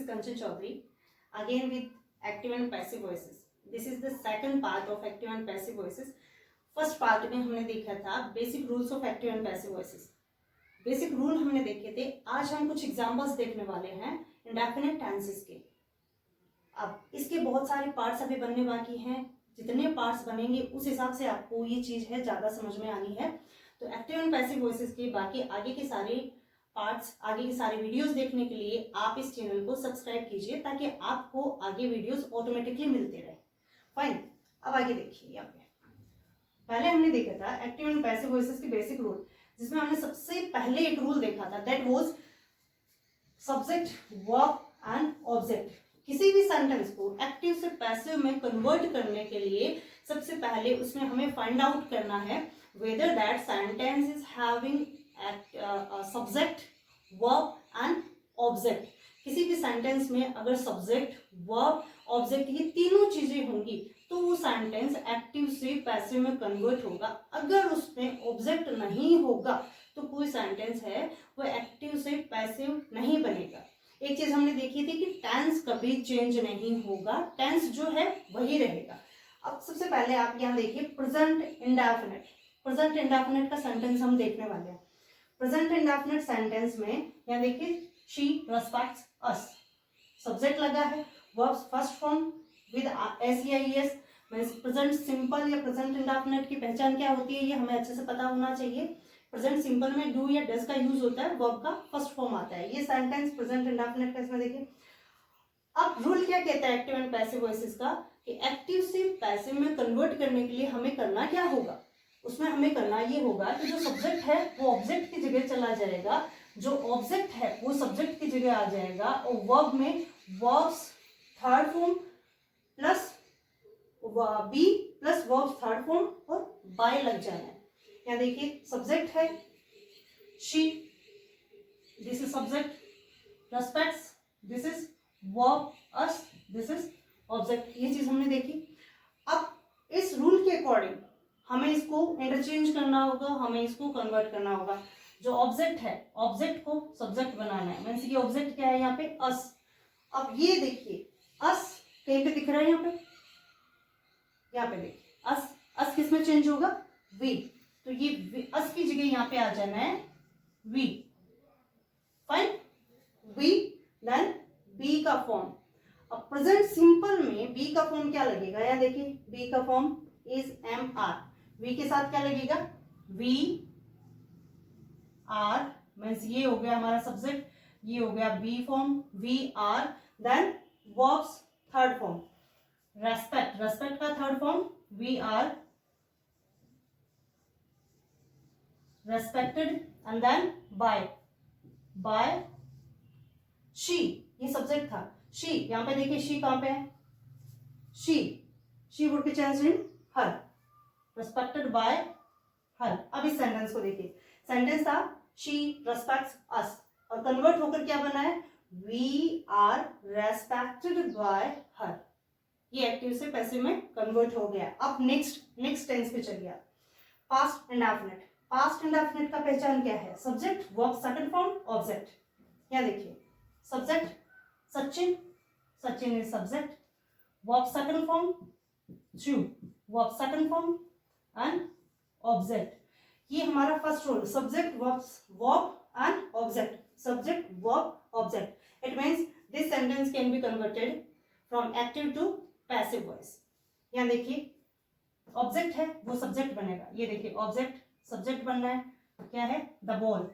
Kanchan Chaudhary again with active and passive voices. This is the second part of active and passive voices. First part में हमने देखा था basic rules of active and passive voices. Basic rule हमने देखे थे. आज हम कुछ एग्जांपल्स देखने वाले हैं इंडेफिनिट टेंसेस के. अब इसके बहुत सारे पार्ट्स अभी बनने बाकी हैं. जितने पार्ट्स बनेंगे उस हिसाब से आपको ये चीज है ज्यादा समझ में आनी है. तो एक्टिव एंड पैसिव वॉइसेस के बाकी आगे के सारे पार्ट्स, आगे के सारे वीडियोस देखने के लिए आप इस चैनल को सब्सक्राइब कीजिए ताकि आपको आगे वीडियोस ऑटोमेटिकली मिलते रहे. फाइन. अब आगे देखिए. यहाँ पे पहले हमने देखा था एक्टिव एंड पैसिव वॉइसेस के बेसिक रूल, जिसमें हमने सबसे पहले एक रूल देखा था, that was subject, verb and object. किसी भी सेंटेंस को एक्टिव से पैसिव में कन्वर्ट करने के लिए सबसे पहले उसमें हमें फाइंड आउट करना है whether that sentence is having subject, verb and object. किसी भी सेंटेंस में अगर सब्जेक्ट, वर्ब, ऑब्जेक्ट ये तीनों चीजें होंगी तो वो सेंटेंस एक्टिव से पैसिव में कन्वर्ट होगा. अगर उसमें ऑब्जेक्ट नहीं होगा तो कोई सेंटेंस है वो एक्टिव से पैसिव नहीं बनेगा. एक चीज हमने देखी थी कि टेंस कभी चेंज नहीं होगा, टेंस जो है वही रहेगा. अब सबसे पहले आप यहाँ देखिए प्रेजेंट इंडेफिनिट. प्रेजेंट इंडेफिनिट का सेंटेंस हम देखने वाले हैं. प्रेजेंट इंडेफिनिट सेंटेंस में यहाँ देखिए शी रेस्पेक्ट्स अस. सब्जेक्ट लगा है, verbs first form with SEIS. Means present simple या प्रेजेंट इंडेफिनिट की पहचान क्या होती है ये हमें अच्छे से पता होना चाहिए. प्रेजेंट सिंपल में डू या डज का यूज होता है, वर्ब का फर्स्ट फॉर्म आता है. ये सेंटेंस प्रेजेंट इंडेफिनिट का. इसमें देखिए अब रूल क्या कहता है एक्टिव एंड पैसिव वॉइसेस का कि एक्टिव से पैसिव में कन्वर्ट करने के लिए हमें करना क्या होगा. उसमें हमें करना ये होगा कि जो सब्जेक्ट है वो ऑब्जेक्ट की जगह चला जाएगा, जो ऑब्जेक्ट है वो सब्जेक्ट की जगह आ जाएगा, और वर्ब में verbs third form plus be plus verbs third form और बाय लग जाना है. यहाँ देखिए सब्जेक्ट है she, this is subject, respects, this is verb, us, this is object. ये चीज हमने देखी. अब इस रूल के अकॉर्डिंग हमें इसको इंटरचेंज करना होगा, हमें इसको कन्वर्ट करना होगा. जो ऑब्जेक्ट है, ऑब्जेक्ट को सब्जेक्ट बनाना है. मींस ये ऑब्जेक्ट क्या है यहाँ पे, अस. अब ये देखिए अस कहीं पे दिख रहा है, यहाँ पे देखिए अस. अस किस में चेंज होगा, वी. तो ये अस की जगह यहाँ पे आ जाना है we. Fine. We then be का फॉर्म. अब प्रेजेंट सिंपल में बी का फॉर्म क्या लगेगा, यहाँ देखिए बी का फॉर्म इज MR. वी के साथ क्या लगेगा, वी आर. मीन्स ये हो गया हमारा सब्जेक्ट, ये हो गया be form, we are. Then verbs third form, respect, respect का third form we are respected. And then by, by she. ये सब्जेक्ट था शी. यहां पे देखिए शी कहां पे है, she would be changed in her, respected by her. अब इस सेंटेंस को देखिए. सेंटेंस था शी रेस्पेक्ट्स अस और कन्वर्ट होकर क्या बना है, we are respected by her. ये एक्टिव से पैसिव में कन्वर्ट हो गया. अब नेक्स्ट टेंस पे चलिए. Past indefinite. पास्ट इंडेफिनिट का पहचान क्या है, subject, verb second form, object. यहाँ देखिए subject Sachin, Sachin is subject. Verb second form chew, verb second form and object. ये हमारा first rule, subject, verb and object. Subject, verb, object. It means this sentence can be converted from active to passive voice. यहाँ देखिए object है वो subject बनेगा. ये देखिए object subject बन रहा है, क्या है, the ball,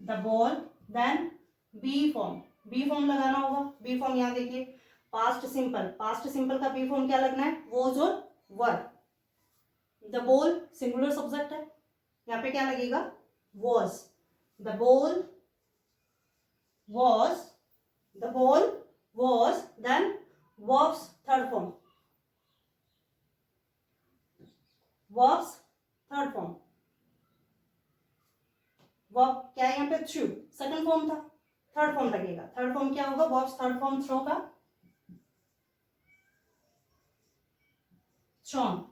the ball. Then be form, be form लगाना होगा. बी फॉर्म यहाँ देखिए पास्ट सिंपल, पास्ट सिंपल का बी फॉर्म क्या लगना है, वॉज और were. The ball singular subject है, यहाँ पे क्या लगेगा, was. The ball was, the ball was. Then verbs third form, verbs third form. Verb क्या है यहाँ पे, थ्रू. सेकंड फॉर्म था, थर्ड फॉर्म लगेगा. थर्ड फॉर्म क्या होगा, वर्ब्स थर्ड फॉर्म थ्रो का thrown.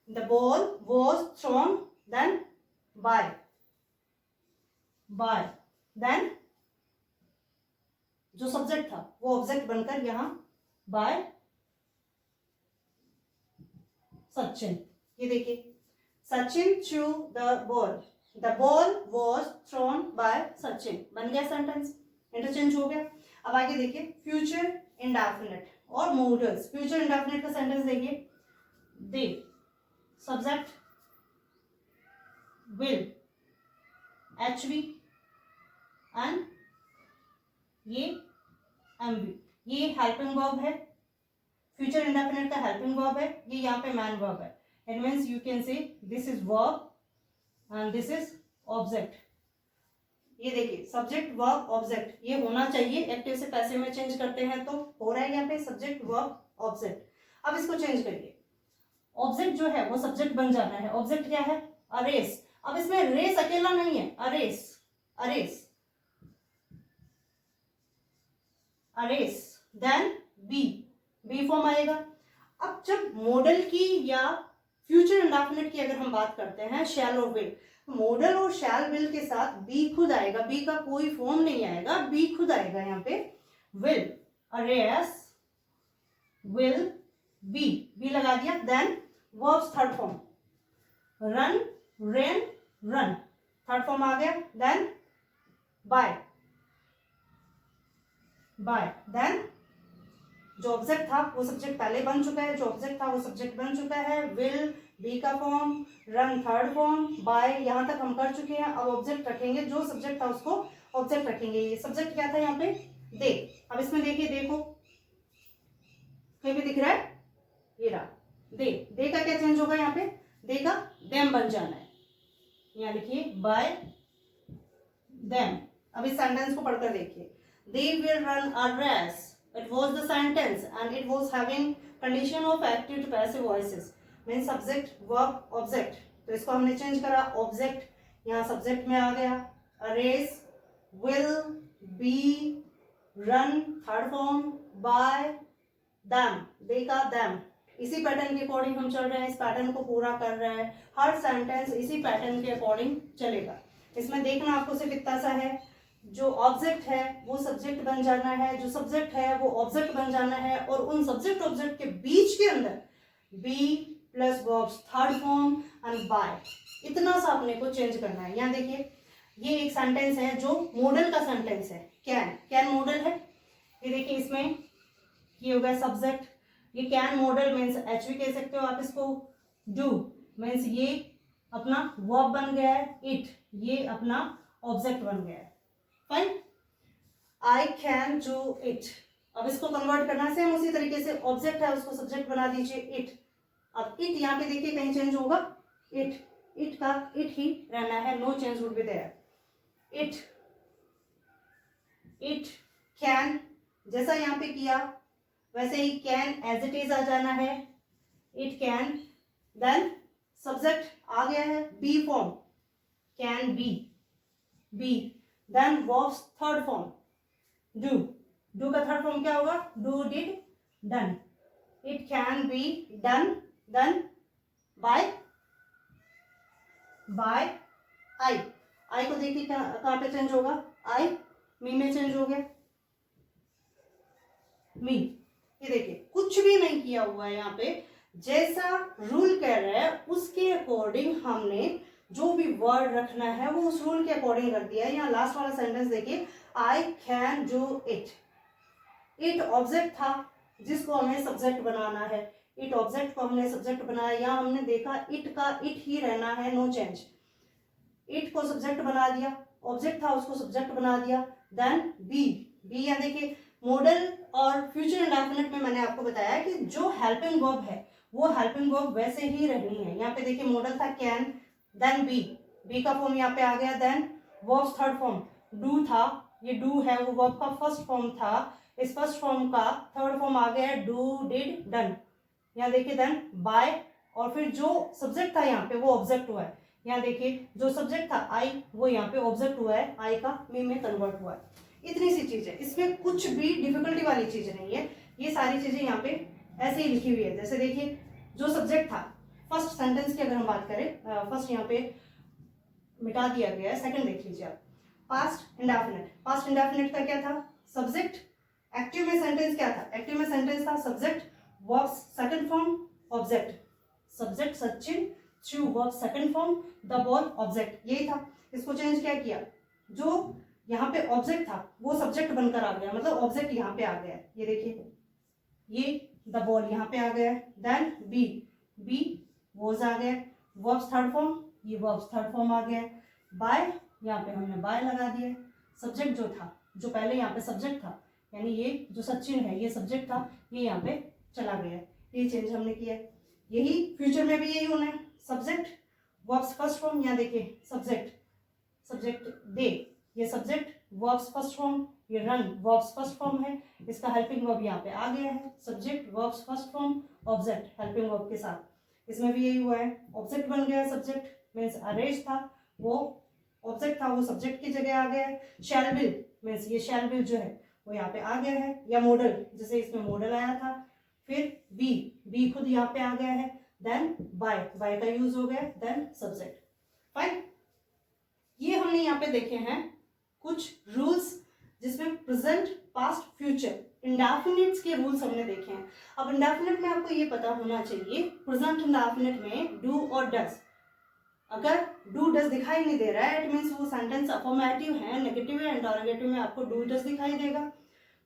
The ball was thrown then by. Then जो सब्जेक्ट था वो ऑब्जेक्ट बनकर यहाँ बाय सचिन, ये देखिए Sachin threw the ball was thrown by Sachin, बन गया सेंटेंस, इंटरचेंज हो गया। अब आगे देखिए फ्यूचर इंडेफिनिट और मॉडल्स। फ्यूचर इंडेफिनिट का सेंटेंस देखिए, the subject will HV and ये MV, ये हेल्पिंग वर्ब है, फ्यूचर इंडेफिनिट का हेल्पिंग वर्ब है, ये यहाँ पे मैन वर्ब है। It means you can say this is verb and this is object. ये देखिए सब्जेक्ट वर्ब ऑब्जेक्ट, ये होना चाहिए, एक्टिव से पैसिव में चेंज करते हैं तो हो रहा है यहाँ पे सब्जेक्ट वर्ब ऑब्जेक्ट। अब इसको चेंज करिए, ऑब्जेक्ट जो है वो सब्जेक्ट बन जाना है। ऑब्जेक्ट क्या है? A race. अब इसमें रेस अकेला नहीं है, a race, a race, a race, then be form आएगा। अब जब मॉडल की या फ्यूचर इंडेफिनिट की अगर हम बात करते हैं, शैल और विल, मॉडल और शैल विल के साथ बी खुद आएगा, बी का कोई फॉर्म नहीं आएगा, बी खुद आएगा यहाँ पे। विल, अरेस, विल, बी लगा दिया। Then verbs third form, run, ran, run, third form आ गया। देन बाय, देन जो ऑब्जेक्ट था वो सब्जेक्ट पहले बन चुका है, जो ऑब्जेक्ट था वो सब्जेक्ट बन चुका है। विल बी का form, run third form, by यहां तक हम कर चुके हैं। अब ऑब्जेक्ट रखेंगे, जो सब्जेक्ट था उसको ऑब्जेक्ट रखेंगे। ये सब्जेक्ट क्या था यहाँ पे? दे। अब इसमें देखिए, देखो कहीं भी दिख रहा है, ये रहा दे का क्या चेंज होगा यहाँ पे? दे का देम बन जाना है, यहाँ लिखिए बाय देम। अब इस सेंटेंस को पढ़कर देखिए, they will run a race, it was the sentence and it was having condition of active to passive voices, means subject verb object। तो इसको हमने चेंज करा, ऑब्जेक्ट यहाँ सब्जेक्ट में आ गया। a race, will, be, run third form, by, them, they का them। इसी pattern के अकॉर्डिंग हम चल रहे हैं, इस पैटर्न को पूरा कर रहे हैं, हर सेंटेंस इसी पैटर्न के अकॉर्डिंग चलेगा। इसमें देखना आपको सिर्फ इतना सा है, जो ऑब्जेक्ट है वो सब्जेक्ट बन जाना है, जो सब्जेक्ट है वो ऑब्जेक्ट बन जाना है, और उन सब्जेक्ट ऑब्जेक्ट के बीच के अंदर be plus verbs third form and by, इतना सा अपने को चेंज करना है। यहाँ देखिए ये एक सेंटेंस है जो मॉडल का सेंटेंस है, कैन मॉडल है। ये देखिए इसमें ये हो गया सब्जेक्ट, ये कैन मॉडल मीन्स एच भी कह सकते हो आप इसको। डू मीन्स ये अपना वर्ब बन गया है, इट ये अपना ऑब्जेक्ट बन गया है। Fine, I can do it. अब इसको कन्वर्ट करना है सेम उसी तरीके से, ऑब्जेक्ट है उसको सब्जेक्ट बना दीजिए इट। अब इट यहाँ पे देखिए कहीं चेंज होगा, इट का इट ही रहना है, no change would be there. It can जैसा यहाँ पे किया वैसे ही कैन एज इट इज आ जाना है, इट कैन। देन सब्जेक्ट आ गया है be form, can be. Then verbs third form, do का थर्ड फॉर्म क्या होगा? Do, did, done. It can be done. Then by I को देखिए कहाँ पे चेंज होगा, आई मी में चेंज हो गया, मी। ये देखिए कुछ भी नहीं किया हुआ है यहाँ पे, जैसा रूल कह रहा है उसके अकॉर्डिंग हमने जो भी वर्ड रखना है वो उस रूल के अकॉर्डिंग रख दिया है। यहाँ लास्ट वाला सेंटेंस देखिए, I can do it. It object था जिसको हमें सब्जेक्ट बनाना है, इट ऑब्जेक्ट को हमने सब्जेक्ट बनाया। यहाँ हमने देखा इट का इट ही रहना है, नो चेंज। इट को सब्जेक्ट बना दिया, ऑब्जेक्ट था उसको सब्जेक्ट बना दिया। देन बी यहाँ देखिए मॉडल और फ्यूचर इंडेफिनिट में मैंने आपको बताया कि जो हेल्पिंग वर्ब है वो हेल्पिंग वर्ब वैसे ही रहनी है। यहाँ पे देखिए मॉडल था कैन, देन बी का फॉर्म यहाँ पे आ गया। Then verbs third form, do था, ये डू है वो वर्ब का फर्स्ट फॉर्म था, इस फर्स्ट फॉर्म का थर्ड फॉर्म आ गया डू, डिड, डन। यहाँ देखिए देन बाय, और फिर जो सब्जेक्ट था यहाँ पे वो ऑब्जेक्ट हुआ है। यहाँ देखिए जो सब्जेक्ट था आई वो यहाँ पे ऑब्जेक्ट हुआ है, आई का मी में कन्वर्ट हुआ है। इतनी सी चीज है, इसमें कुछ भी डिफिकल्टी वाली चीज नहीं है, ये सारी चीजें यहाँ पे ऐसे ही लिखी हुई है। जैसे देखिए जो सब्जेक्ट था फर्स्ट सेंटेंस की अगर हम बात करें, फर्स्ट यहाँ पे मिटा दिया गया है, सेकंड देख लीजिए आप। पास्ट इंडेफिनिट का क्या था? सब्जेक्ट एक्टिव में सेंटेंस क्या था? एक्टिव में सेंटेंस था subject verbs second form object, subject Sachin through verb second form the ball object, यही था। इसको चेंज क्या किया, जो यहाँ पे ऑब्जेक्ट था वो सब्जेक्ट बनकर आ गया, मतलब ऑब्जेक्ट यहाँ पे आ गया है, ये देखिए ये द बॉल यहाँ पे आ गया है। देन बी, बी वॉज आ गया, वर्ब्स थर्ड फॉर्म, ये वर्ब्स थर्ड फॉर्म आ गया है। बाय, यहाँ पे हमने बाय लगा दिया, सब्जेक्ट जो था, जो पहले यहाँ पे सब्जेक्ट था, यानी ये जो सचिन है ये सब्जेक्ट था, ये यहाँ पे चला गया है, ये चेंज हमने किया है। यही फ्यूचर में भी यही होना है, सब्जेक्ट वर्ब्स फर्स्ट फॉर्म, यहाँ देखिए सब्जेक्ट, सब्जेक्ट दे, ये सब्जेक्ट वर्ब्स फर्स्ट फॉर्म, ये रन वर्ब्स फर्स्ट फॉर्म है, इसका हेल्पिंग वर्ब यहाँ पे आ गया है, subject verbs first form object helping verb के साथ। इसमें भी यही हुआ है, ऑब्जेक्ट बन गया है, सब्जेक्ट मीन्स अरेज था वो ऑब्जेक्ट था, वो सब्जेक्ट की जगह आ गया है। शैल विल मीन्स ये शैल विल जो है वो यहाँ पे आ गया है, या मॉडल, जैसे इसमें मॉडल आया था। फिर बी, बी खुद यहाँ पे आ गया है। देन बाय, बाय का यूज हो गया, देन सब्जेक्ट। फाइन, ये हमने यहाँ पे देखे हैं कुछ रूल्स जिसमें प्रेजेंट पास्ट फ्यूचर इंडेफिनिट्स के रूल्स हमने देखे हैं। अब इंडेफिनिट में आपको ये पता होना चाहिए, प्रेजेंट इंडेफिनिट में डू और डज, अगर डू डज दिखाई नहीं दे रहा है इट मीन्स वो सेंटेंस अफर्मेटिव है, नेगेटिव या इंटरोगेटिव में आपको डू डज दिखाई देगा।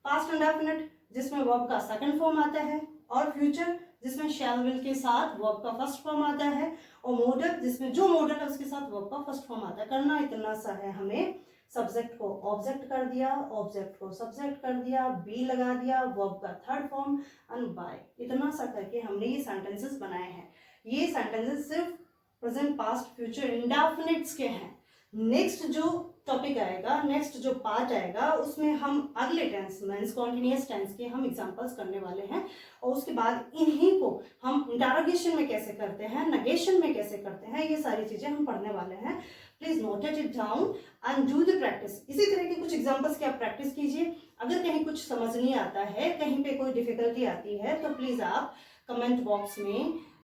पास्ट इंडेफिनिट जिसमें वर्ब का सेकंड फॉर्म आता है, और फ्यूचर जिसमें शैल विल के साथ वर्ब का फर्स्ट फॉर्म आता है, और मॉडल जिसमें जो मॉडल है उसके साथ वर्ब का फर्स्ट फॉर्म आता है। करना इतना सा है हमें, सब्जेक्ट को ऑब्जेक्ट कर दिया, ऑब्जेक्ट को सब्जेक्ट कर दिया, बी लगा दिया, वर्ब का थर्ड फॉर्म एंड बाय, इतना सा करके हमने ये सेंटेंसेस बनाए हैं। ये सेंटेंसेस सिर्फ प्रेजेंट पास्ट फ्यूचर इंडेफिनिट्स के हैं। नेक्स्ट जो टॉपिक आएगा, नेक्स्ट जो पार्ट आएगा, उसमें हम अगले टेंस मीन्स कॉन्टिन्यूअस टेंस के हम एग्जांपल्स करने वाले हैं, और उसके बाद इन्हीं को हम इंटरोगेशन में कैसे करते हैं, नेगेशन में कैसे करते हैं, ये सारी चीजें हम पढ़ने वाले हैं। Please note it down and do the practice. इसी तरह के कुछ एग्जांपल्स की आप प्रैक्टिस कीजिए। अगर कहीं कुछ समझ नहीं आता है, कहीं पे कोई डिफिकल्टी आती है, तो प्लीज आप कमेंट बॉक्स में